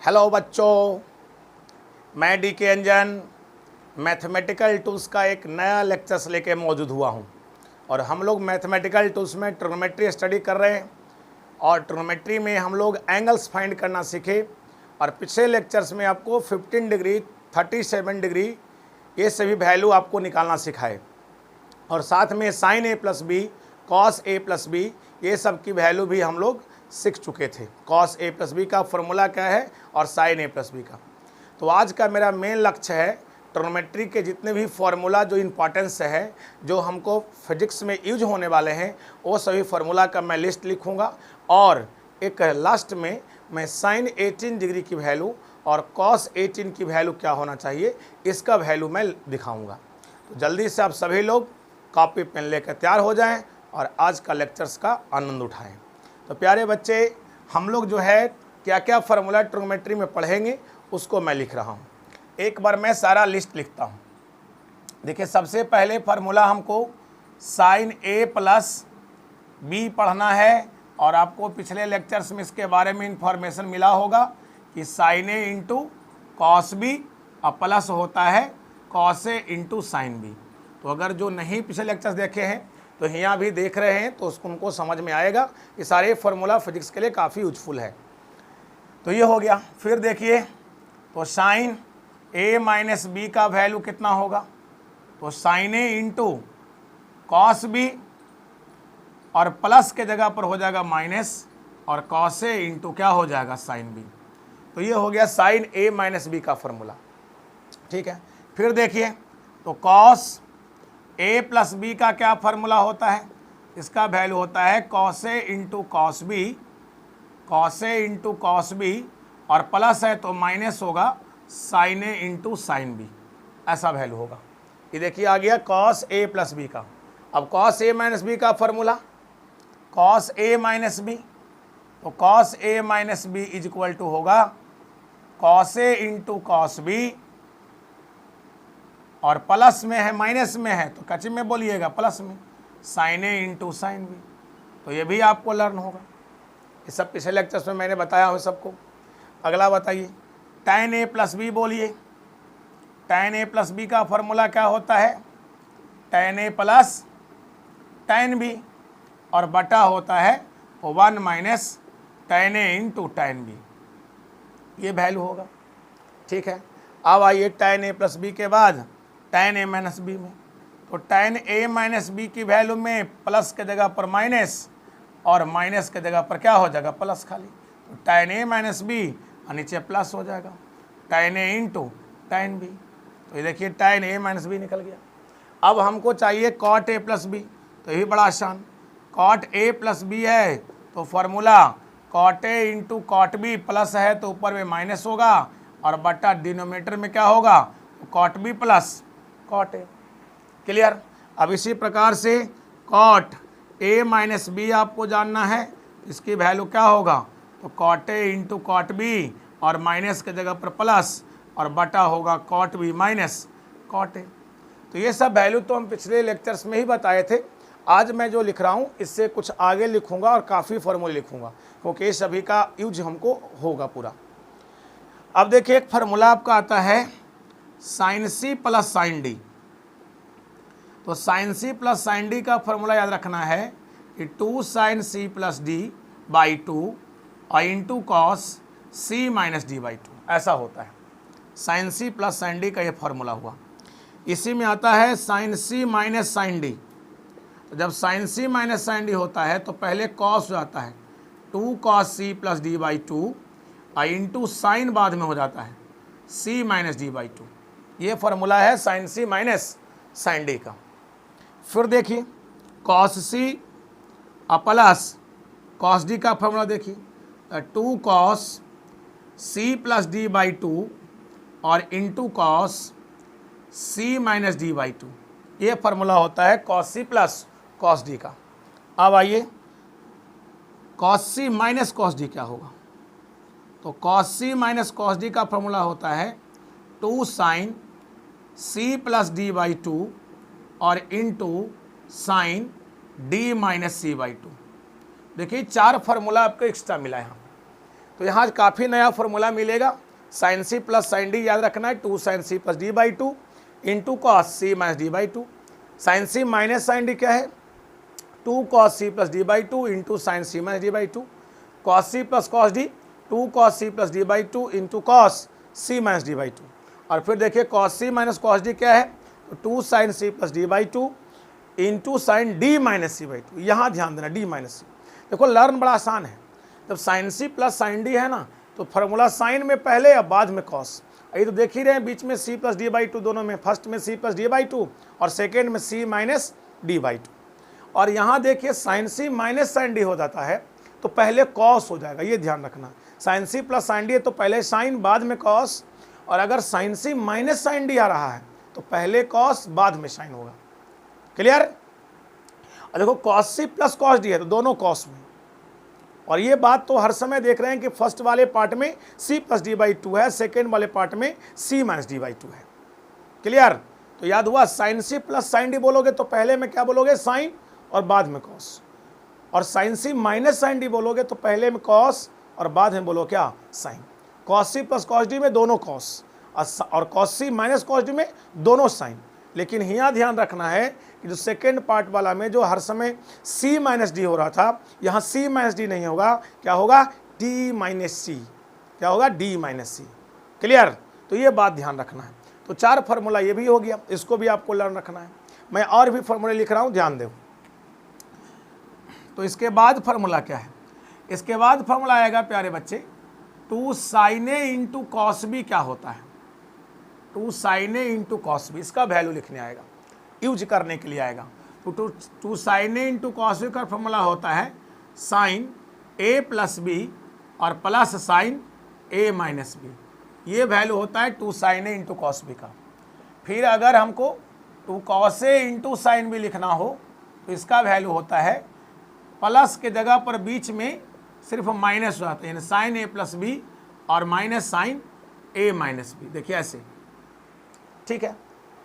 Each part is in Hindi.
हेलो बच्चों, मैं डी के अंजन मैथमेटिकल टूल्स का एक नया लेक्चर्स लेके मौजूद हुआ हूँ। और हम लोग मैथमेटिकल टूल्स में ट्रिग्नोमेट्री स्टडी कर रहे हैं और ट्रिग्नोमेट्री में हम लोग एंगल्स फाइंड करना सीखे। और पिछले लेक्चर्स में आपको 15 डिग्री, 37 डिग्री ये सभी वैल्यू आपको निकालना सिखाए। और साथ में sign A plus B, cos A plus B ये सब की वैल्यू भी हम लोग सीख चुके थे। कॉस ए प्लस बी का फॉर्मूला क्या है और साइन ए प्लस बी का। तो आज का मेरा मेन लक्ष्य है ट्रिग्नोमेट्री के जितने भी फार्मूला जो इम्पॉर्टेंस है, जो हमको फिजिक्स में यूज होने वाले हैं, वो सभी फार्मूला का मैं लिस्ट लिखूंगा। और एक लास्ट में मैं साइन 18 डिग्री की वैल्यू और कॉस 18 की वैल्यू क्या होना चाहिए इसका वैल्यू मैं दिखाऊंगा। तो जल्दी से आप सभी लोग कॉपी पेन लेकर तैयार हो जाएं और आज का लेक्चर्स का आनंद उठाएं। तो प्यारे बच्चे, हम लोग जो है क्या क्या फार्मूला ट्रिग्नोमेट्री में पढ़ेंगे उसको मैं लिख रहा हूँ। एक बार मैं सारा लिस्ट लिखता हूँ। देखिए, सबसे पहले फार्मूला हमको साइन ए प्लस बी पढ़ना है। और आपको पिछले लेक्चर्स में इसके बारे में इंफॉर्मेशन मिला होगा कि साइन ए इंटू कॉस बी और प्लस होता है cos A into sine B. तो अगर जो नहीं पिछले लेक्चर्स देखे हैं तो यहाँ भी देख रहे हैं तो उसको उनको समझ में आएगा। ये सारे फार्मूला फिजिक्स के लिए काफ़ी यूजफुल है। तो ये हो गया। फिर देखिए, तो साइन ए माइनस बी का वैल्यू कितना होगा, तो साइन ए इंटू कॉस बी और प्लस के जगह पर हो जाएगा माइनस और कॉस ए इंटू क्या हो जाएगा साइन बी। तो ये हो गया साइन ए माइनस बी का फॉर्मूला। ठीक है। फिर देखिए, तो कॉस ए प्लस बी का क्या फार्मूला होता है, इसका वैल्यू होता है cos A into cos B, cos A into cos B और प्लस है तो माइनस होगा साइन ए इंटू साइन बी, ऐसा वैल्यू होगा। ये देखिए आ गया कॉस ए प्लस बी का। अब कॉस ए माइनस बी का formula, cos A minus B, तो cos A minus B is equal to होगा cos A into cos B और प्लस में है माइनस में है तो कच्चे में बोलिएगा प्लस में साइन ए इंटू साइन बी। तो ये भी आपको लर्न होगा। ये सब पिछले लेक्चर्स में मैंने बताया हो सबको। अगला बताइए, tan ए प्लस बी बोलिए। tan ए प्लस बी का फॉर्मूला क्या होता है, tan ए प्लस tan बी और बटा होता है 1 माइनस tan ए इंटू tan बी, ये वैल्यू होगा। ठीक है। अब आइए tan ए प्लस बी के बाद tan ए माइनस बी में। तो tan ए माइनस बी की वैल्यू में प्लस के जगह पर माइनस और माइनस के जगह पर क्या हो जाएगा प्लस खाली। तो tan ए माइनस बी और नीचे प्लस हो जाएगा tan ए इंटू tan बी। तो ये देखिए tan ए माइनस बी निकल गया। अब हमको चाहिए cot ए प्लस बी। तो ये भी बड़ा आसान, cot ए प्लस बी है तो फार्मूला cot ए इंटू cot बी, प्लस है तो ऊपर में माइनस होगा और बटा डिनोमिनेटर में क्या होगा cot बी प्लस cot ए। क्लियर। अब इसी प्रकार से cot ए माइनस बी आपको जानना है, इसकी वैल्यू क्या होगा, तो cot ए इंटू cot बी और माइनस के जगह पर प्लस और बटा होगा cot बी माइनस cot ए। तो ये सब वैल्यू तो हम पिछले लेक्चर्स में ही बताए थे। आज मैं जो लिख रहा हूँ इससे कुछ आगे लिखूंगा और काफ़ी फार्मूले लिखूंगा क्योंकि ये सभी का यूज हमको होगा पूरा। अब देखिए, एक फार्मूला आपका आता है sine C plus sine D. तो sine C plus sine D का फार्मूला याद रखना है कि 2 sine C plus D by 2 और into cos C minus D by 2, ऐसा होता है। Sine C plus sine D का ये फार्मूला हुआ। इसी में आता है sine C minus sine D. तो जब sine C minus sine D होता है तो पहले कॉस हो जाता है 2 cos C plus D by 2 और इंटू साइन बाद में हो जाता है सी माइनस डी बाई 2। ये फार्मूला है sine C minus sine D का। फिर देखिए, कॉस सी और प्लस कॉस डी का फार्मूला देखिए, 2 cos C plus D by 2 और into cos C minus D by 2, ये फार्मूला होता है cos C plus cos D का। अब आइए, cos C minus cos D क्या होगा, तो cos C minus cos D का फार्मूला होता है 2 sine C plus D by 2 और into sine D minus C by 2। देखिए 4 फार्मूला आपको एक्स्ट्रा मिला है यहाँ। तो यहाँ काफ़ी नया फॉर्मूला मिलेगा, sine C plus sine D याद रखना है, 2 sine C plus D by 2 into cos C minus D by 2। Sine C minus sine D क्या है, 2 cos C plus D by 2 into sine C minus D by 2। Cos C plus cos D 2 cos C plus D by 2 into cos C minus D by 2। और फिर देखिए cos C minus cos D क्या है, तो 2 sine C plus D by 2 into sine D minus C by 2। यहाँ ध्यान देना डी माइनस सी। देखो लर्न बड़ा आसान है, जब sine C plus sine D है ना तो फार्मूला साइन में पहले या बाद में कॉस। ये तो देख ही रहे हैं बीच में सी प्लस डी बाई 2 दोनों में, फर्स्ट में सी प्लस डी बाई 2 और सेकेंड में सी माइनस डी बाई 2। और यहाँ देखिए sign C minus sine D हो जाता है तो पहले कॉस हो जाएगा, ये ध्यान रखना। Sine C plus sine D है तो पहले साइन बाद में कॉस, और अगर sine C minus sine D आ रहा है तो पहले कॉस बाद में साइन होगा। क्लियर? और देखो cos C plus cos D है तो दोनों कॉस में, और ये बात तो हर समय देख रहे हैं कि फर्स्ट वाले पार्ट में सी प्लस डी बाई 2 है, सेकेंड वाले पार्ट में सी माइनस डी बाई 2 है। क्लियर? तो याद हुआ, sine C plus sine D बोलोगे तो पहले में क्या बोलोगे, साइन और बाद में कॉस, और sign C minus sine D बोलोगे तो पहले में कॉस और बाद में बोलो क्या, sine. Cos C plus cos D में दोनों कॉस, और cos C minus cos D में दोनों साइन। लेकिन यहाँ ध्यान रखना है कि जो सेकेंड पार्ट वाला में जो हर समय सी माइनस डी हो रहा था, यहाँ सी माइनस डी नहीं होगा, क्या होगा, डी माइनस सी। क्या होगा, डी माइनस सी। क्लियर? तो ये बात ध्यान रखना है। तो 4 फार्मूला ये भी हो गया, इसको भी आपको लर्न रखना है। मैं और भी फार्मूले लिख रहा हूँ, ध्यान दो। तो इसके बाद फार्मूला क्या है, इसके बाद फार्मूला आएगा प्यारे बच्चे, 2 साइन ए इंटू कॉस बी क्या होता है, 2 साइन ए इंटू कॉस बी, इसका वैल्यू लिखने आएगा, यूज करने के लिए आएगा। तो 2 साइन ए इंटू कॉस बी का फॉर्मूला होता है साइन ए प्लस बी और plus sign a minus B. ये वैल्यू होता है 2 साइन ए इंटू कॉस बी का। फिर अगर हमको 2 cos A into sine B लिखना हो तो इसका वैल्यू होता है प्लस के जगह पर बीच में सिर्फ माइनस रहता है, यानी साइन ए प्लस बी और minus sign a minus B. देखिए ऐसे, ठीक है,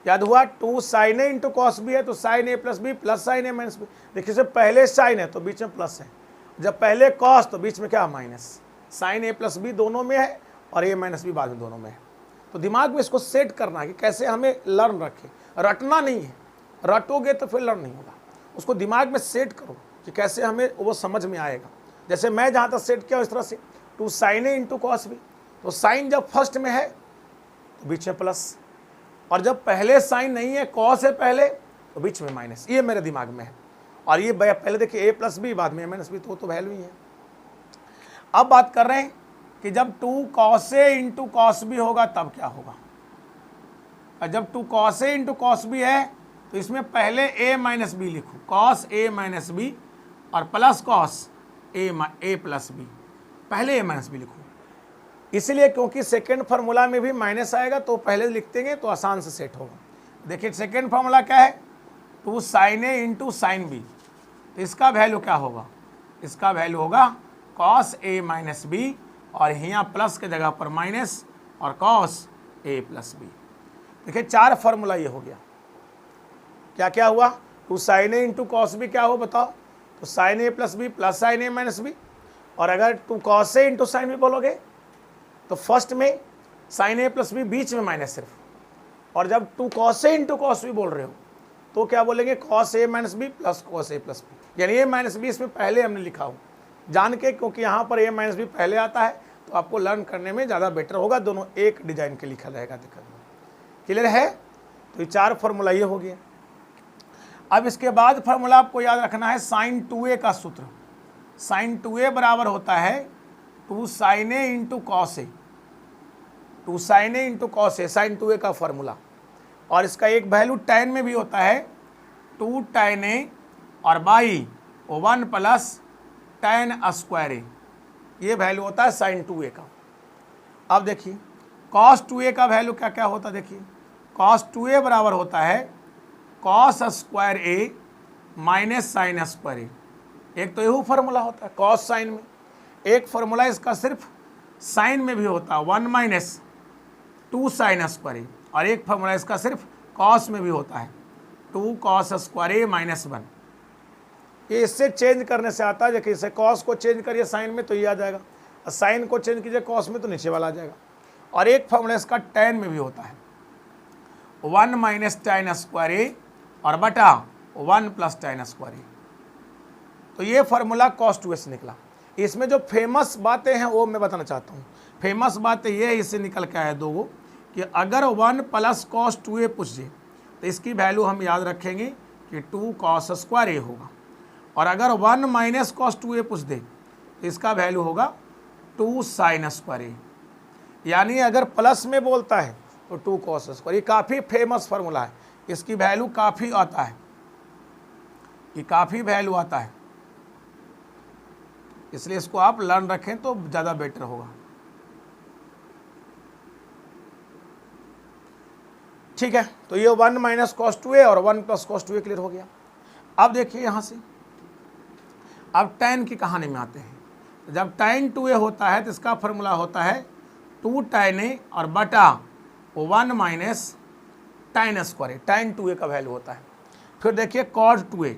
याद हुआ। 2 साइन ए इंटू कॉस बी है तो sign A plus B plus sign a minus B. देखिए से पहले साइन है तो बीच में प्लस है, जब पहले कॉस तो बीच में क्या, माइनस। साइन ए प्लस बी दोनों में है और ए माइनस बी बाद में दोनों में है। तो दिमाग में इसको सेट करना है कि कैसे हमें लर्न रखें, रटना नहीं है, रटोगे तो फिर लर्न नहीं होगा। उसको दिमाग में सेट करो कि कैसे हमें वो समझ में आएगा। जैसे मैं जहाँ तक सेट किया इस तरह से, 2 साइन ए इंटू कॉस बी, तो साइन जब फर्स्ट में है तो बीच में प्लस, और जब पहले साइन नहीं है, कॉस है पहले, तो बीच में माइनस। ये मेरे दिमाग में है। और ये पहले देखिए ए प्लस बी बाद में ए माइनस बी, तो वैल्यू ही है। अब बात कर रहे हैं कि जब 2 cos A into cos B होगा तब क्या होगा। और जब 2 cos A into cos B है तो इसमें पहले ए माइनस बी लिखो, कॉस ए माइनस बी और प्लस कॉस ए प्लस बी, पहले ए माइनस बी लिखो। इसलिए क्योंकि सेकेंड फार्मूला में भी माइनस आएगा तो पहले लिख देंगे तो आसान से सेट होगा। देखिए सेकेंड फार्मूला क्या है, 2 साइन ए इंटू साइन बी, तो इसका वैल्यू क्या होगा, इसका वैल्यू होगा कॉस ए माइनस बी, और यहाँ प्लस के जगह पर माइनस और कॉस ए प्लस बी। देखिए 4 फार्मूला ये हो गया। क्या क्या हुआ, 2 साइन ए इंटू कॉस बी क्या हो बताओ, तो sign A plus B plus sign a minus B. और अगर 2 cos A into sine B बोलोगे तो फर्स्ट में साइन ए प्लस बी बीच में माइनस सिर्फ, और जब 2 cos A into cos B बोल रहे हो तो क्या बोलेंगे, cos A minus B plus cos A plus B, यानी ए माइनस बी इसमें पहले हमने लिखा हो जान के, क्योंकि यहाँ पर ए माइनस बी पहले आता है तो आपको लर्न करने में ज़्यादा बेटर होगा। दोनों एक डिजाइन के लिखा रहेगा, दिक्कत नहीं। क्लियर है? तो ये 4 फार्मूला ये हो गया। अब इसके बाद फार्मूला आपको याद रखना है साइन 2a का सूत्र। साइन 2a बराबर होता है 2 साइन ए इंटू कॉस ए, 2 साइन ए इंटू कॉस ए, साइन 2a का फार्मूला। और इसका एक वैल्यू tan में भी होता है 2 tan a और बाई 1 प्लस tan स्क्वायर ए, ये वैल्यू होता है साइन 2a का। अब देखिए कॉस 2a का वैल्यू क्या क्या होता है, देखिए कॉस 2a बराबर होता है कॉस स्क्वायर ए माइनस साइन स्क्वायर ए। एक तो यही फार्मूला होता है कॉस साइन में, एक फार्मूला इसका सिर्फ साइन में भी होता है 1 माइनस 2 साइन स्क्वायर ए, और एक फार्मूला इसका सिर्फ कॉस में भी होता है 2 कॉस स्क्वायर ए माइनस 1। ये इससे चेंज करने से आता है, देखिए इसे कॉस को चेंज करिए साइन में तो ये आ जाएगा साइन को चेंज कीजिए कॉस में तो नीचे वाला आ जाएगा। और एक फॉर्मूला इसका tan में भी होता है, 1 माइनस tan स्क्वायर ए और बटा 1 प्लस tan स्क्वायर ए। तो ये फॉर्मूला cos 2a से निकला। इसमें जो फेमस बातें हैं वो मैं बताना चाहता हूँ। फेमस बातें ये है, इससे निकल के आया दो कि अगर 1 प्लस cos 2a पूछ जाए तो इसकी वैल्यू हम याद रखेंगे कि 2 cos स्क्वायर ए होगा। और अगर 1 माइनस cos 2a पूछ दे तो इसका वैल्यू होगा 2 sin स्क्वायर ए। यानी अगर प्लस में बोलता है तो 2 cos स्क्वायर। ये काफ़ी फेमस फार्मूला है, इसकी वैल्यू काफ़ी आता है, ये काफ़ी वैल्यू आता है, इसलिए इसको आप लर्न रखें तो ज़्यादा बेटर होगा। ठीक है, तो ये 1 माइनस cos 2a और 1 प्लस cos 2a क्लियर हो गया। अब देखिए यहाँ से अब tan की कहानी में आते हैं। जब tan 2a होता है तो इसका फॉर्मूला होता है 2 tan a और बटा 1 minus tan square. tan 2a का वैल्यू होता है। फिर देखिए cot 2a,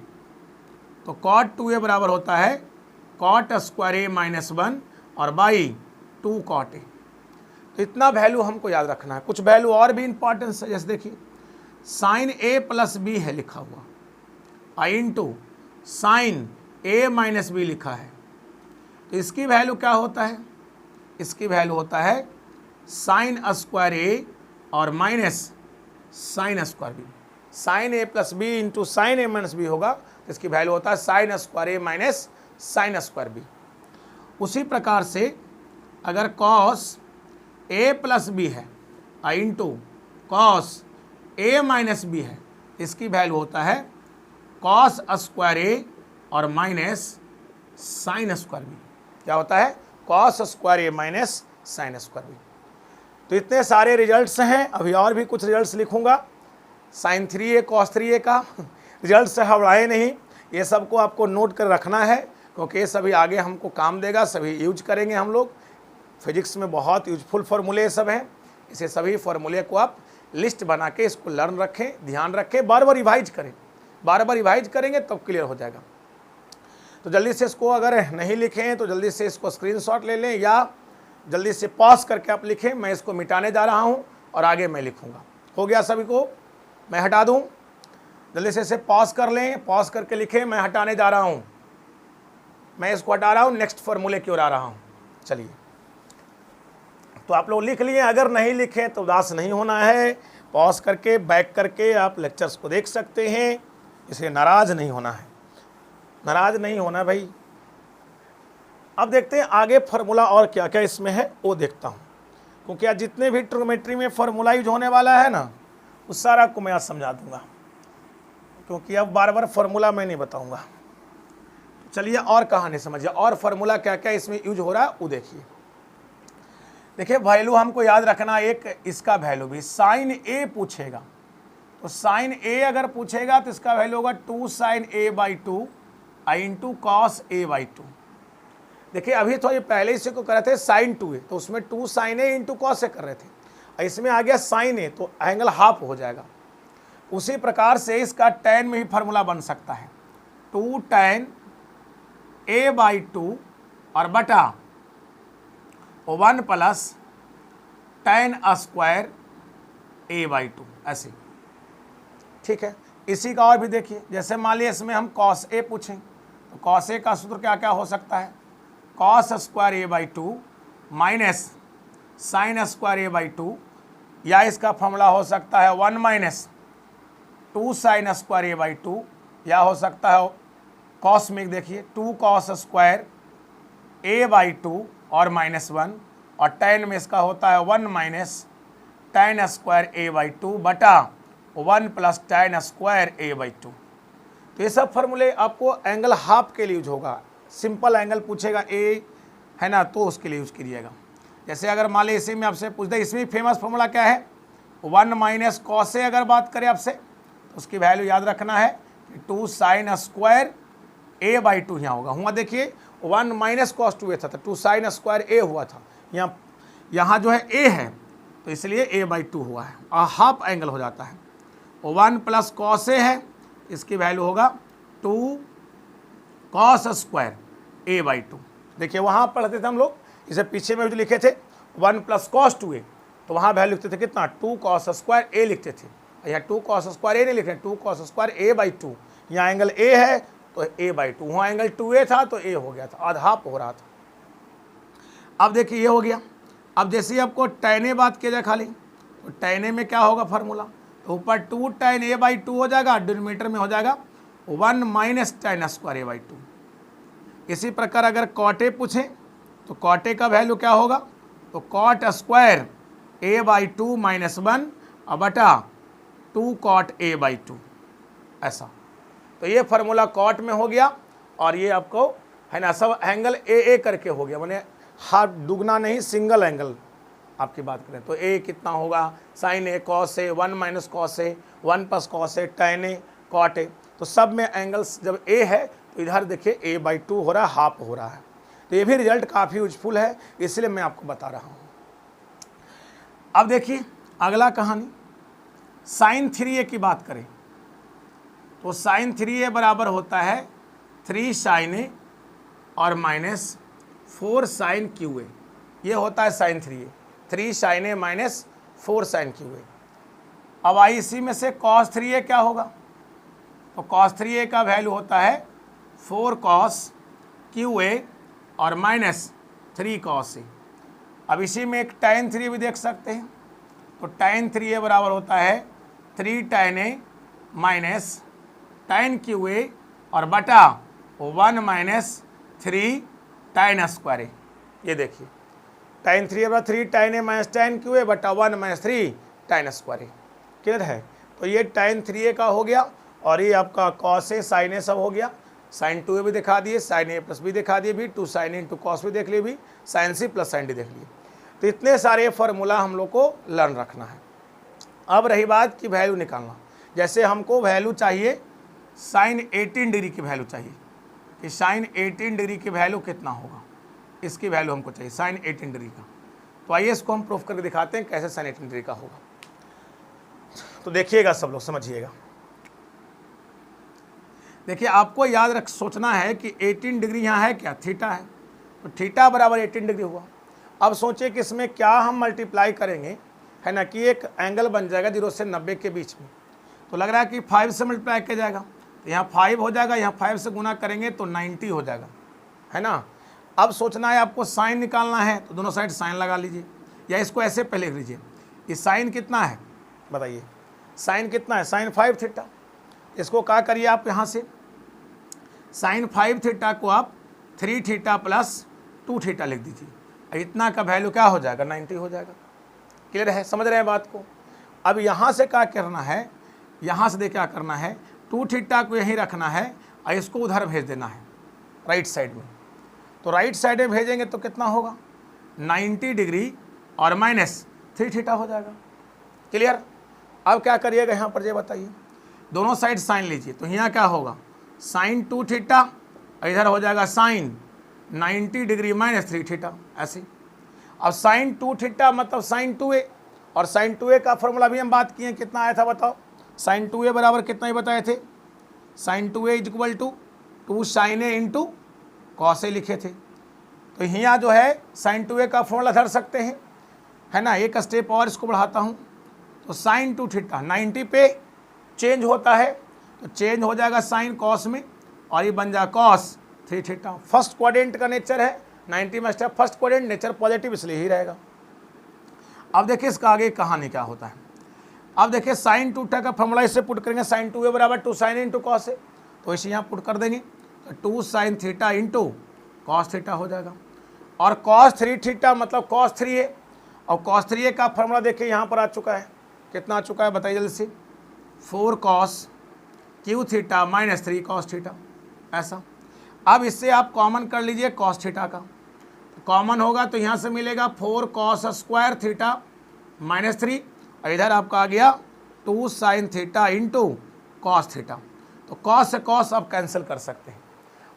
तो cot 2a बराबर होता है cot स्क्वायर a माइनस 1 और बाई 2 cot a। तो इतना वैल्यू हमको याद रखना है। कुछ वैल्यू और भी इंपॉर्टेंस है, जैसे देखिए साइन a प्लस बी है लिखा हुआ, आई into sine a minus B लिखा है, तो इसकी वैल्यू क्या होता है? इसकी वैल्यू होता है साइन स्क्वायर a और minus sine square B. Sine a plus B into sine a minus B होगा, तो इसकी वैल्यू होता है sine square a minus sine square B. उसी प्रकार से अगर कॉस a प्लस बी है आई into cos a minus B है, इसकी वैल्यू होता है कॉस स्क्वायर a और माइनस साइन स्क्वायर बी। क्या होता है? Cos square a minus sine square B. तो इतने सारे रिजल्ट्स हैं, अभी और भी कुछ रिजल्ट्स लिखूंगा। साइन 3a कॉस 3a का रिजल्ट से घबराए नहीं, ये सबको आपको नोट कर रखना है, क्योंकि ये सभी आगे हमको काम देगा, सभी यूज करेंगे हम लोग। फिजिक्स में बहुत यूजफुल फार्मूले सब हैं, इसे सभी फार्मूले को आप लिस्ट बना के इसको लर्न रखें, ध्यान रखें, बार बार रिवाइज करें। बार बार रिवाइज करेंगे तब क्लियर हो जाएगा। तो जल्दी से इसको अगर नहीं लिखें तो जल्दी से इसको स्क्रीनशॉट ले लें या जल्दी से पॉज करके आप लिखें। मैं इसको मिटाने जा रहा हूँ और आगे मैं लिखूँगा। हो गया सभी को? मैं हटा दूँ? जल्दी से इसे पॉज कर लें, पॉज करके लिखें। मैं हटाने जा रहा हूँ, मैं इसको हटा रहा हूँ, नेक्स्ट फार्मूले की ओर आ रहा हूँ। चलिए, तो आप लोग लिख लिए। अगर नहीं लिखे तो उदास नहीं होना है, पॉज करके बैक करके आप लेक्चर्स को देख सकते हैं। इसे नाराज़ नहीं होना है, नाराज़ नहीं होना भाई। अब देखते हैं आगे फार्मूला और क्या क्या इसमें है वो देखता हूँ, क्योंकि आज जितने भी ट्रिग्नोमेट्री में फार्मूला यूज होने वाला है ना, उस सारा को मैं आज समझा दूंगा, क्योंकि अब बार बार फार्मूला मैं नहीं बताऊंगा। चलिए और कहानी समझिए, और फार्मूला क्या क्या इसमें यूज हो रहा है वो देखिए। देखिए वैल्यू हमको याद रखना, एक इसका वैल्यू भी साइन ए पूछेगा, तो साइन ए अगर पूछेगा तो इसका वैल्यू होगा 2 साइन ए बाई 2 आई इंटू कॉस ए बाई 2। देखिए अभी तो ये पहले इसी को कर रहे थे साइन 2a, तो उसमें 2 साइन ए इंटू कॉस ए कर रहे थे। इसमें आ गया साइन ए, तो एंगल हाफ हो जाएगा। उसी प्रकार से इसका tan में ही फार्मूला बन सकता है 2 tan a बाई 2 और बटा 1 plus tan square a by 2, ऐसे। ठीक है, इसी का और भी देखिए। जैसे मान लिया इसमें हम cos a पूछें, तो cos a का सूत्र क्या क्या हो सकता है? cos square a by 2 minus sine square a by 2, या इसका फॉर्मूला हो सकता है 1 minus 2 sign square a by 2, या हो सकता है कॉस में देखिए 2 cos स्क्वायर a बाई 2 और माइनस 1, और tan में इसका होता है 1 minus tan square a by 2 बटा 1 plus tan square a by 2। तो ये सब फार्मूले आपको एंगल हाफ के लिए यूज होगा। सिंपल एंगल पूछेगा a है ना, तो उसके लिए यूज कीजिएगा। जैसे अगर मान लीजिए इसी में आपसे पूछते, इसमें फेमस फार्मूला क्या है? 1 माइनस कॉस ए अगर बात करें आपसे, तो उसकी वैल्यू याद रखना है कि 2 साइन स्क्वायर a बाई 2 यहाँ होगा। हुआ देखिए 1 माइनस कॉस 2a था, तो 2 साइन स्क्वायर a हुआ था। यहाँ जो है a है, तो इसलिए a बाई 2 हुआ है और हाफ एंगल हो जाता है। 1 प्लस कॉस ए है, इसकी वैल्यू होगा 2 कॉस स्क्वायर a बाई 2। देखिए वहाँ पढ़ते थे हम लोग इसे पीछे में जो लिखे थे 1 प्लस कॉस 2a, तो वहाँ वैल्यू लिखते थे कितना 2 कॉस स्क्वायर a लिखते थे। यहाँ 2 कॉस स्क्वायर a नहीं लिख रहे, 2 कॉस स्क्वायर a/2। यहाँ एंगल a है तो a/2, वहाँ एंगल 2a था तो a हो गया था, आधा हाफ हो रहा था। अब देखिए ये हो गया। अब जैसे ही आपको tan a बात किया जाए खाली, तो tan a में क्या होगा फार्मूला, तो ऊपर 2 tan a/2 हो जाएगा, डिनोमिनेटर में हो जाएगा 1 माइनस tan स्क्वायर a/2। इसी प्रकार अगर cot a पूछे तो cot a का वैल्यू क्या होगा, तो cot स्क्वायर a/2 माइनस 1 और बटा 2 cot a/2, ऐसा। तो ये फार्मूला कॉट में हो गया और ये आपको है ना सब एंगल ए करके हो गया, माने हाफ दुगना नहीं सिंगल एंगल आपकी बात करें तो ए कितना होगा sine A cos A 1 minus cos A 1 plus cos A tan A cot A. तो सब में एंगल्स जब ए है तो इधर देखिए a/2 हो रहा है, हाफ हो रहा है। तो ये भी रिजल्ट काफ़ी यूजफुल है, इसलिए मैं आपको बता रहा हूँ। अब देखिए अगला कहानी साइन 3a की बात करें तो साइन 3a बराबर होता है 3 साइन ए और माइनस 4 साइन क्यू ए। ये होता है sine 3a, 3 sine a minus 4 sine cube a. अब आई इसी में से कॉस 3a क्या होगा, तो कॉस 3a का वैल्यू होता है 4 कॉस क्यू ए और माइनस 3 कॉस ए। अब इसी में एक tan 3 भी देख सकते हैं, तो tan 3a बराबर होता है 3 tan a minus tan Q A और बटा 1 माइनस 3 tan स्क्वायर ए। ये देखिए tan 3 बराबर 3 tan a minus tan Q A बटा 1 माइनस 3 tan स्क्वायर ए। क्लियर है। तो ये tan 3a का हो गया और ये आपका cos a sin a सब हो गया। sin 2a भी दिखा दिए, sin a प्लस भी दिखा दिए भी, 2 sin a इंटू कॉस भी देख लिए भी, sin c plus sin d देख लिए। तो इतने सारे फार्मूला हम लोग को लर्न रखना है। अब रही बात की वैल्यू निकालना, जैसे हमको वैल्यू चाहिए साइन 18 डिग्री की वैल्यू चाहिए कि साइन 18 डिग्री की वैल्यू कितना होगा, इसकी वैल्यू हमको चाहिए साइन 18 डिग्री का। तो आइए इसको हम प्रूफ करके दिखाते हैं कैसे साइन 18 डिग्री का होगा। तो देखिएगा सब लोग समझिएगा। देखिए आपको याद रख सोचना है कि 18 डिग्री यहाँ है क्या, थीटा है, तो थीटा बराबर 18 डिग्री हुआ। अब सोचिए कि इसमें क्या हम मल्टीप्लाई करेंगे, है ना, कि एक एंगल बन जाएगा 0 से 90 के बीच में। तो लग रहा है कि 5 से मल्टीप्लाई किया जाएगा, तो यहाँ 5 हो जाएगा, यहाँ 5 से गुना करेंगे तो 90 हो जाएगा, है ना। अब सोचना है आपको साइन निकालना है, तो दोनों साइड साइन लगा लीजिए, या इसको ऐसे पहले लिख लीजिए। ये साइन कितना है बताइए, साइन कितना है, साइन 5 थीटा। इसको क्या करिए आप यहाँ से साइन 5 थीटा को आप 3 थीटा प्लस 2 थीटा लिख दीजिए। इतना का वैल्यू क्या हो जाएगा 90 हो जाएगा। क्लियर है, समझ रहे हैं बात को। अब यहाँ से क्या करना है, यहाँ से देखिए क्या करना है, 2 थीटा को यहीं रखना है और इसको उधर भेज देना है राइट साइड में। तो राइट साइड में भेजेंगे तो कितना होगा 90 डिग्री और माइनस 3 थीटा हो जाएगा। क्लियर। अब क्या करिएगा यहाँ पर ये बताइए, दोनों साइड साइन लीजिए, तो यहाँ क्या होगा साइन 2 थीटा और इधर हो जाएगा साइन 90 डिग्री माइनस 3 थीटा ऐसे। अब साइन 2 थीटा मतलब साइन 2a, और साइन 2a का फॉर्मूला भी हम बात किए, कितना आया था बताओ, साइन 2a बराबर कितना ही बताए थे, sine 2a equal to 2 sine a into cos A लिखे थे। तो यहाँ जो है साइन 2a का फॉर्मूला धर सकते हैं, है ना। एक स्टेप और इसको बढ़ाता हूँ, तो साइन 2 थीटा 90 पे चेंज होता है, तो चेंज हो जाएगा साइन कॉस में और ये बन जाएगा कॉस 3 थीटा। फर्स्ट क्वाड्रेंट का नेचर है 90 में step, first quadrant nature positive इसलिए ही रहेगा। अब देखिए इसका आगे कहानी क्या होता है। अब देखिए साइन 2 थीटा का फॉर्मूला इससे पुट करेंगे, साइन 2a बराबर 2 साइन इंटू कॉस ए, तो इसे यहाँ पुट कर देंगे, तो 2 sine theta into cos theta हो जाएगा। और कॉस 3 थीटा मतलब कॉस 3a, और कॉस 3a का फॉर्मूला देखिए यहाँ पर आ चुका है, कितना आ चुका है बताइए जल्दी से, 4 cos Q theta minus 3 cos theta ऐसा। अब इससे आप कॉमन कर लीजिए कॉस थीटा का, कॉमन होगा तो यहाँ से मिलेगा 4 कॉस स्क्वायर थीटा माइनस 3, और इधर आपका आ गया 2 sine theta into cos theta. तो कॉस से कॉस आप कैंसिल कर सकते हैं।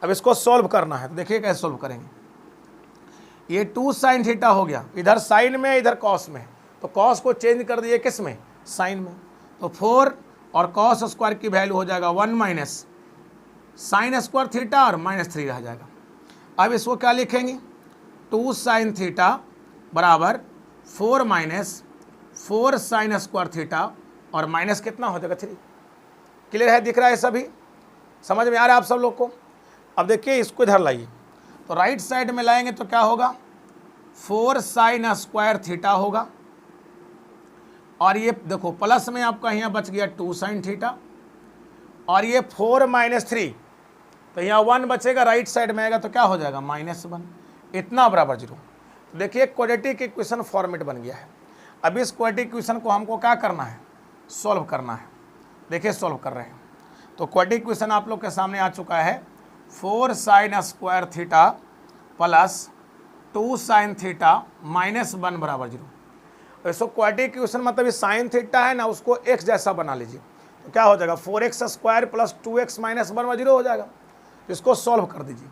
अब इसको सॉल्व करना है, तो देखिए कैसे सॉल्व करेंगे। ये 2 साइन थीटा हो गया, इधर साइन में इधर कॉस में, तो कॉस को चेंज कर दिए किस में, साइन में। तो 4 और कॉस स्क्वायर की वैल्यू हो जाएगा 1 माइनस साइन स्क्वायर थीटा और माइनस 3 रह जाएगा। अब इसको क्या लिखेंगे, 2 साइन थीटा बराबर 4 माइनस 4 साइन स्क्वायर थीटा और माइनस कितना हो जाएगा 3। क्लियर है, दिख रहा है सभी, समझ में आ रहा है आप सब लोग को। अब देखिए इसको इधर लाइए, तो राइट साइड में लाएंगे तो क्या होगा 4 साइन स्क्वायर थीटा होगा, और ये देखो प्लस में आपका यहाँ बच गया 2 साइन थीटा, और ये 4 माइनस 3, तो यहाँ 1 बचेगा, राइट साइड में आएगा तो क्या हो जाएगा -1, इतना बराबर 0। तो देखिए क्वाड्रेटिक इक्वेशन फॉर्मेट बन गया है। अब इस क्वाड्रेटिक इक्वेशन को हमको क्या करना है, सॉल्व करना है। देखिए सॉल्व कर रहे हैं, तो क्वाड्रेटिक इक्वेशन आप लोग के सामने आ चुका है 4 sine square theta plus 2 sine theta -1 बराबर 0। इसको क्वाड्रेटिक इक्वेशन मतलब ये साइन थीटा है ना, उसको x जैसा बना लीजिए, तो क्या हो जाएगा 4x स्क्वायर प्लस 2x -1 बराबर 0 हो जाएगा। इसको सॉल्व कर दीजिए,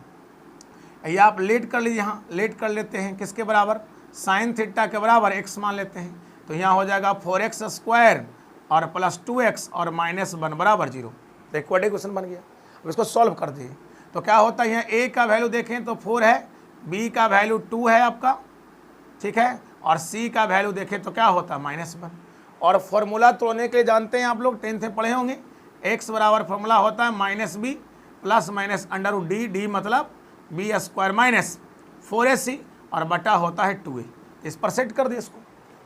ये आप लेट कर लीजिए, यहाँ लेट कर लेते हैं किसके बराबर, साइन थीटा के बराबर x मान लेते हैं, तो यहाँ हो जाएगा 4x स्क्वायर और प्लस 2x और -1 बराबर 0। तो क्वाड्रेटिक इक्वेशन बन गया। अब इसको सॉल्व कर दीजिए, तो क्या होता है, यहाँ a का वैल्यू देखें तो 4 है, b का वैल्यू 2 है आपका, ठीक है, और c का वैल्यू देखें तो क्या होता है -1। और फॉर्मूला तोड़ने के लिए जानते हैं आप लोग, 10th में पढ़े होंगे, x बराबर फॉर्मूला होता है -b plus minus under D, D मतलब b स्क्वायर माइनस 4ac और बटा होता है 2a। इस पर सेट कर दिए इसको,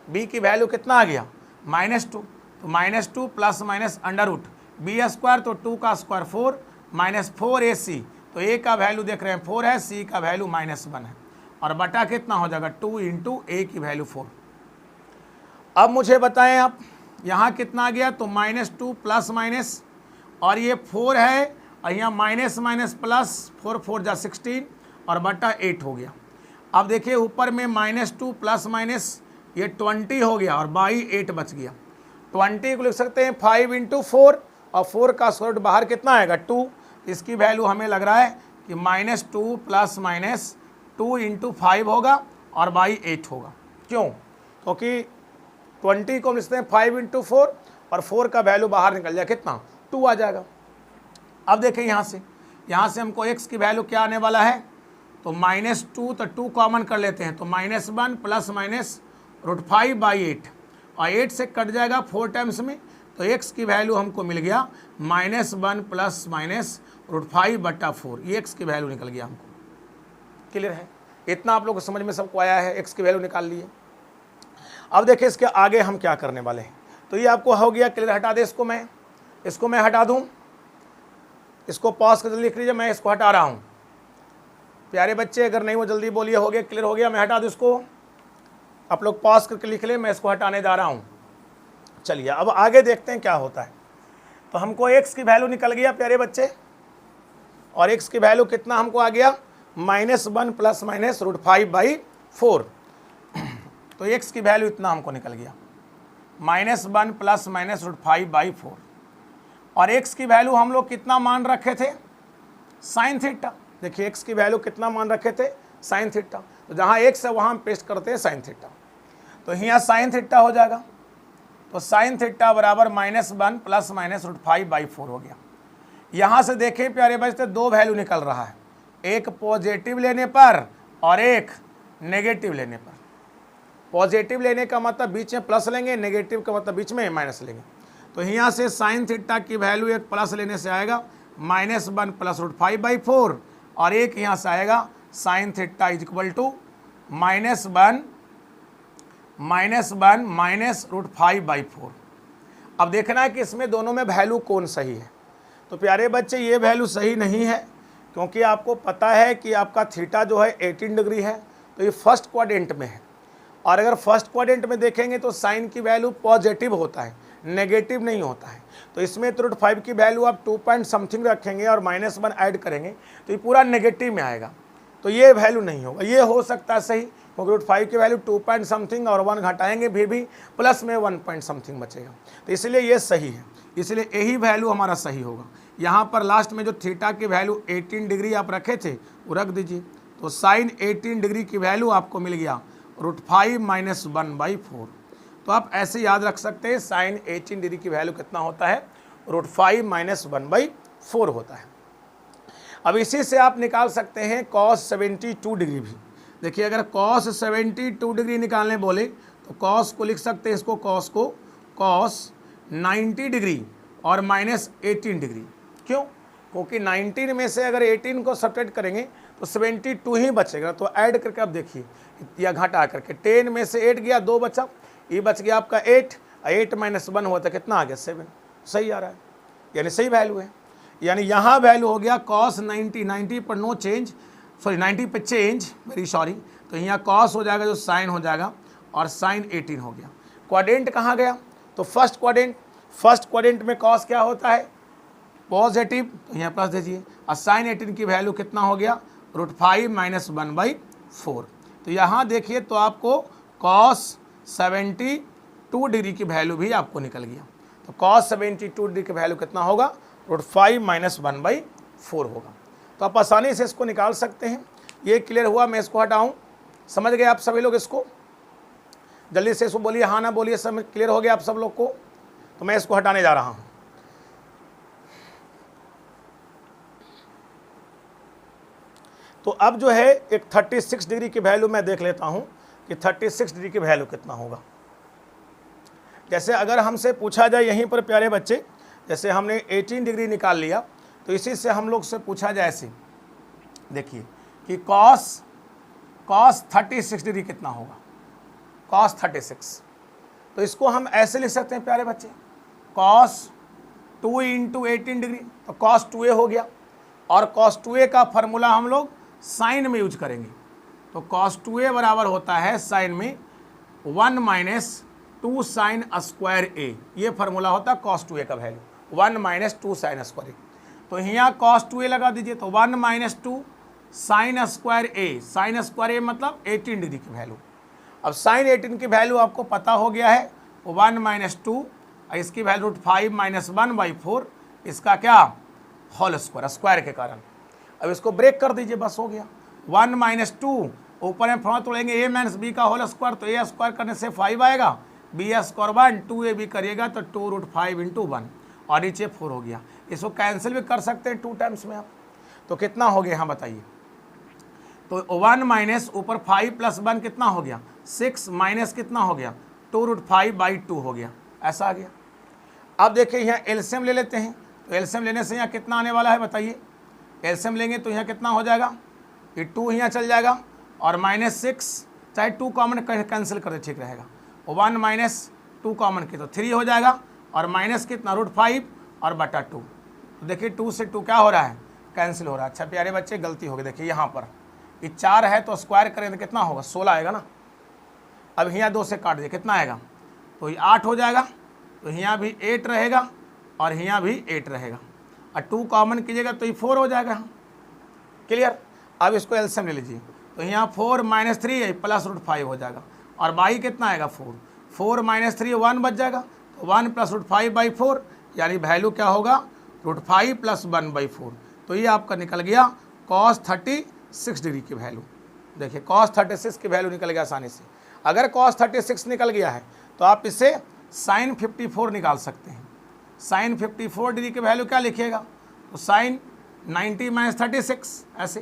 b की वैल्यू कितना आ गया -2, तो -2 plus minus under root b square, तो 2 का स्क्वायर 4 माइनस 4ac, तो a का वैल्यू देख रहे हैं 4 है, c का वैल्यू -1 है, और बटा कितना हो जाएगा 2 इंटू a की वैल्यू 4। अब मुझे बताएं आप यहाँ कितना आ गया, तो -2 प्लस माइनस, और ये 4 है, और यहाँ माइनस माइनस प्लस 4 4 जा 16 और बटा 8 हो गया। अब देखिए ऊपर में -2 प्लस माइनस ये 20 हो गया और बाई 8 बच गया। 20 को लिख सकते हैं 5 इंटू 4, और 4 का स्क्वायर रूट बाहर कितना आएगा 2, इसकी वैल्यू हमें लग रहा है कि -2 प्लस माइनस 2 इंटू 5 होगा और बाई 8 होगा। क्यों, क्योंकि 20 को हम लिखते हैं 5 इंटू 4 और 4 का वैल्यू बाहर निकल जाए कितना 2 आ जाएगा। अब देखें यहाँ से हमको x की वैल्यू क्या आने वाला है, तो -2, तो 2 कॉमन कर लेते हैं, तो -1 प्लस माइनस √5 बाई 8, और 8 से कट जाएगा 4 टाइम्स में, तो x की वैल्यू हमको मिल गया -1 प्लस माइनस √5 बटा 4, ये x की वैल्यू निकल गया हमको। क्लियर है, इतना आप लोग को समझ में सबको आया है, x की वैल्यू निकाल लिए। अब देखिए इसके आगे हम क्या करने वाले हैं, तो ये आपको हो गया क्लियर। हटा दे इसको मैं हटा दूँ, इसको पॉज कर लिख लीजिए, मैं इसको हटा रहा हूँ। प्यारे बच्चे अगर नहीं वो जल्दी बोलिए, हो गया क्लियर हो गया, मैं हटा दूँ इसको, आप लोग पॉज करके लिख लें, मैं इसको हटाने जा रहा हूँ। चलिए अब आगे देखते हैं क्या होता है। तो हमको x की वैल्यू निकल गया प्यारे बच्चे, और x की वैल्यू कितना हमको आ गया -1 प्लस माइनस √5 बाई 4, तो x की वैल्यू इतना हमको निकल गया -1 प्लस माइनस √5 बाई 4, और x की वैल्यू हम लोग कितना मान रखे थे साइन थीटा। देखिए x की वैल्यू कितना मान रखे थे साइन थीटा, तो जहाँ x है वहाँ हम पेस्ट करते हैं साइन थीटा, तो यहाँ साइन थीटा हो जाएगा, तो साइन थीटा बराबर -1 प्लस माइनस √5 बाई 4 हो गया। यहाँ से देखें प्यारे बच्चे 2 वैल्यू निकल रहा है, एक पॉजिटिव लेने पर और एक नेगेटिव लेने पर। पॉजिटिव लेने का मतलब बीच में प्लस लेंगे, नेगेटिव का मतलब बीच में माइनस लेंगे। तो यहाँ से साइन थीटा की वैल्यू एक प्लस लेने से आएगा -1 प्लस √5 बाई 4, और एक यहाँ से आएगा sine theta is equal to -1 minus √5 by 4। अब देखना है कि इसमें दोनों में वैल्यू कौन सही है। तो प्यारे बच्चे ये वैल्यू सही नहीं है, क्योंकि आपको पता है कि आपका थीटा जो है 18 डिग्री है, तो ये फर्स्ट क्वाड्रेंट में है, और अगर फर्स्ट क्वाड्रेंट में देखेंगे तो साइन की वैल्यू पॉजिटिव होता है, नेगेटिव नहीं होता है। तो इसमें तो √5 की वैल्यू आप 2 पॉइंट समथिंग रखेंगे और -1 ऐड करेंगे तो ये पूरा नेगेटिव में आएगा, तो ये वैल्यू नहीं होगा। ये हो सकता है सही, क्योंकि √5 की वैल्यू 2 पॉइंट समथिंग और 1 घटाएंगे भी प्लस में 1 पॉइंट समथिंग बचेगा, तो इसलिए ये सही है, इसलिए यही वैल्यू हमारा सही होगा। यहाँ पर लास्ट में जो थीटा की वैल्यू 18 डिग्री आप रखे थे वो रख दीजिए, तो साइन 18 डिग्री की वैल्यू आपको मिल गया √5 माइनस 1 बाई 4। तो आप ऐसे याद रख सकते हैं साइन 18 डिग्री की वैल्यू कितना होता है √5 माइनस 1 बाई 4 होता है। अब इसी से आप निकाल सकते हैं cos 72 डिग्री भी। देखिए अगर cos 72 डिग्री निकालने बोले तो cos को लिख सकते हैं, इसको cos 90 डिग्री और माइनस 18 डिग्री। क्यों? क्योंकि 19 में से अगर 18 को सब्ट्रैक्ट करेंगे तो 72 ही बचेगा। तो ऐड करके अब देखिए या घटा करके 10 में से 8 गया, 2 बचा, ये बच गया आपका 8, 8 माइनस 1 हुआ तो कितना आ गया 7। सही आ रहा है, यानी सही वैल्यू है। यानी यहाँ वैल्यू हो गया cos 90 पर नो चेंज, सॉरी 90 पे चेंज, वेरी सॉरी, तो यहाँ cos हो जाएगा जो साइन हो जाएगा और साइन 18 हो गया। क्वाड्रेंट कहाँ गया? तो फर्स्ट क्वाड्रेंट में cos क्या होता है? पॉजिटिव, तो यहाँ प्लस दीजिए। और साइन 18 की वैल्यू कितना हो गया? √5 माइनस 1/4। तो यहाँ देखिए तो आपको cos 72 डिग्री की वैल्यू भी आपको निकल गया। तो cos 72 डिग्री की वैल्यू कितना होगा? √5 माइनस 1/4 होगा। तो आप आसानी से इसको निकाल सकते हैं। ये क्लियर हुआ? मैं इसको हटाऊँ? समझ गए आप सभी लोग? इसको जल्दी से इसको बोलिए, हाँ ना बोलिए, सब क्लियर हो गया आप सब लोग को? तो मैं इसको हटाने जा रहा हूँ। तो अब जो है एक 36 डिग्री की वैल्यू मैं देख लेता हूँ कि 36 डिग्री की वैल्यू कितना होगा। जैसे अगर हमसे पूछा जाए यहीं पर प्यारे बच्चे, जैसे हमने 18 डिग्री निकाल लिया, तो इसी से हम लोग से पूछा जाए ऐसे, देखिए कि cos 36 डिग्री कितना होगा? cos 36, तो इसको हम ऐसे लिख सकते हैं प्यारे बच्चे, cos 2 × 18 डिग्री, तो cos 2a हो गया। और cos 2a का फॉर्मूला हम लोग साइन में यूज करेंगे, तो cos 2a बराबर होता है साइन में 1 माइनस 2 साइन स्क्वायर a, ये फार्मूला होता है cos 2a का value, 1 minus 2 sign square a। तो यहाँ cos 2a लगा दीजिए, तो 1 minus 2 sign square a, sign square a मतलब 18 डिग्री की वैल्यू। अब साइन 18 की वैल्यू आपको पता हो गया है, 1 माइनस 2, इसकी वैल्यू √5 माइनस 1/4, इसका क्या? होल स्क्वायर के कारण। अब इसको ब्रेक कर दीजिए, बस हो गया। 1 माइनस 2, ऊपर में फॉर्मूला तोड़ेंगे a माइनस b का होल स्क्वायर, तो a स्क्वायर करने से 5 आएगा, b स्क्वायर 1, 2ab करिएगा तो 2√5 × 1, और नीचे 4 हो गया। इसको कैंसिल भी कर सकते हैं 2 टाइम्स में आप। तो कितना हो गया यहाँ बताइए? तो 1 माइनस ऊपर 5 प्लस 1 कितना हो गया? 6 माइनस कितना हो गया? 2√5/2 हो गया, ऐसा आ गया। अब देखिए यहाँ एलसीएम ले लेते हैं, तो एलसीएम लेने से यहाँ कितना आने वाला है बताइए? एलसीएम लेंगे तो यहाँ कितना हो जाएगा? ये 2 यहाँ चल जाएगा और -6, चाहे 2 कॉमन कैंसिल कर दे ठीक रहेगा। 1 माइनस 2 कॉमन की तो 3 हो जाएगा, और माइनस कितना? √5 और बटा 2। तो देखिए 2 से 2 क्या हो रहा है? कैंसिल हो रहा है। अच्छा प्यारे बच्चे गलती हो गई, देखिए यहाँ पर ये 4 है तो स्क्वायर करें तो कितना होगा? 16 आएगा ना। अब यहाँ 2 से काट दिए, कितना आएगा? तो ये 8 हो जाएगा, तो यहाँ भी 8 रहेगा और यहाँ भी 8 रहेगा, और 2 कॉमन कीजिएगा तो ये 4 हो जाएगा। क्लियर? अब इसको एलसीएम ले लीजिए, तो यहाँ 4 माइनस 3 है प्लस √5 हो जाएगा, और बाई कितना आएगा? 4 माइनस 3 1 बच जाएगा, तो 1 प्लस √5/4, यानी वैल्यू क्या होगा? √5 प्लस 1/4। तो ये आपका निकल गया cos 36 डिग्री की वैल्यू। देखिए cos 36 की वैल्यू निकल गया आसानी से। अगर cos 36 निकल गया है तो आप इसे sin 54 निकाल सकते हैं। sin 54 डिग्री की वैल्यू क्या लिखिएगा? तो sin 90 माइनस 36, ऐसे।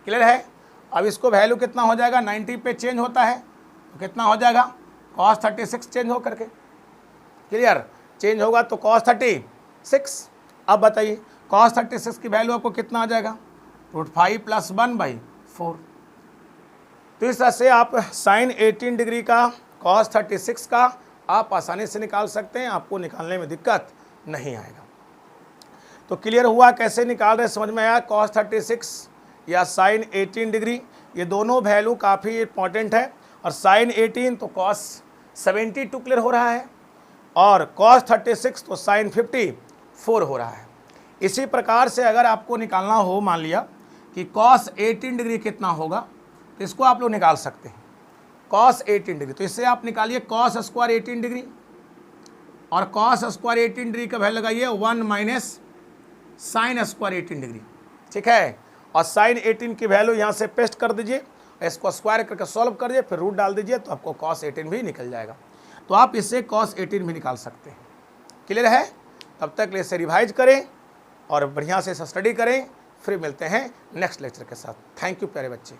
क्लियर है? अब इसको वैल्यू कितना हो जाएगा? 90 पे चेंज होता है तो कितना हो जाएगा? cos 36 चेंज हो करके। क्लियर? चेंज होगा तो cos 36। अब बताइए cos 36 की वैल्यू आपको कितना आ जाएगा? √5 प्लस 1/4। तो इस तरह से आप sin 18 डिग्री का cos 36 का आप आसानी से निकाल सकते हैं, आपको निकालने में दिक्कत नहीं आएगा। तो क्लियर हुआ कैसे निकाल रहे, समझ में आया? cos 36 या sin 18 डिग्री, ये दोनों वैल्यू काफ़ी इंपॉर्टेंट है। और sin 18 तो cos 72 क्लियर हो रहा है, और cos 36 तो sin 54 हो रहा है। इसी प्रकार से अगर आपको निकालना हो, मान लिया कि cos 18 डिग्री कितना होगा, तो इसको आप लोग निकाल सकते हैं cos 18 डिग्री। तो इससे आप निकालिए cos स्क्वायर 18 डिग्री, और cos स्क्वायर 18 डिग्री का वैल्यू लगाइए 1 माइनस साइन स्क्वायर 18 डिग्री, ठीक है। और साइन 18 की वैल्यू यहाँ से पेस्ट कर दीजिए, इसको स्क्वायर करके सॉल्व कर दीजिए, फिर रूट डाल दीजिए, तो आपको cos 18 भी निकल जाएगा। तो आप इससे cos 18 भी निकाल सकते हैं। क्लियर है? तब तक इसे रिवाइज करें और बढ़िया से स्टडी करें। फिर मिलते हैं नेक्स्ट लेक्चर के साथ। थैंक यू प्यारे बच्चे।